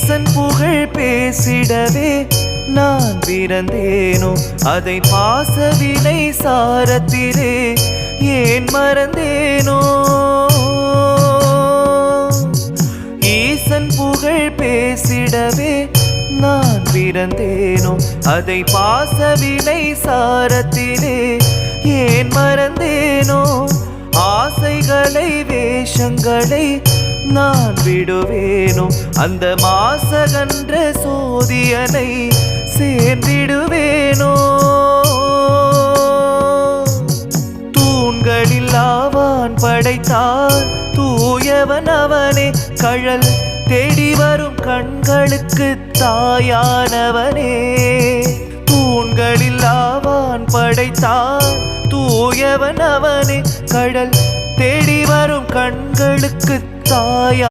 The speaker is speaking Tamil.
ஈசன் புகழ் பேசிடவே நான் பிறந்தேனோ அதை பாசவினை சாரத்திலே ஏன் மறந்தேனோ ஈசன் புகழ் பேசிடவே நான் பிறந்தேனோ அதை பாசவினை சாரத்திலே ஏன் மறந்தேனோ ஆசைகளை வேஷங்களை நான் விடுவேனோ அந்த மாசகன்ற சோதியனை சேர்ந்திடுவேனோ தூண்களில் ஆவான் படைத்தார் தூயவன் அவனே கழல் தேடி வரும் கண்களுக்கு தாயானவனே தூண்களில் ஆவான் படைத்தார் தூயவன் அவனே கடல் தேடி வரும் கண்களுக்கு தாயா